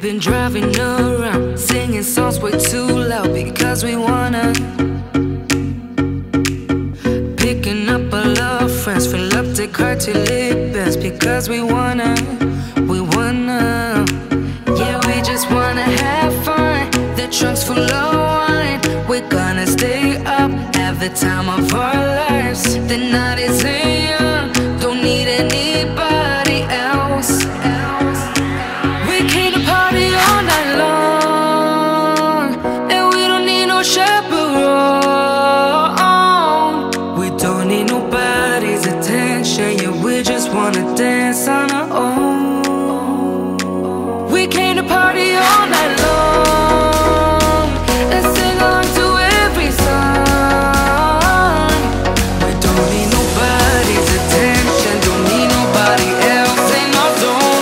We've been driving around, singing songs way too loud because we wanna. Picking up all our friends, fill up the car till it bends because we wanna. Yeah, we just wanna have fun. The trunk's full of wine. We're gonna stay up, have the time of our lives. The night is young, don't need anybody else. We came to party all night long, and we don't need no chaperone. We don't need nobody's attention, yeah, we just wanna dance on our own. We came to party all night long and sing along to every song. We don't need nobody's attention, don't need nobody else in our zone.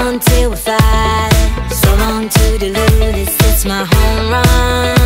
Until we fly, so long to dilute this, it's my home run.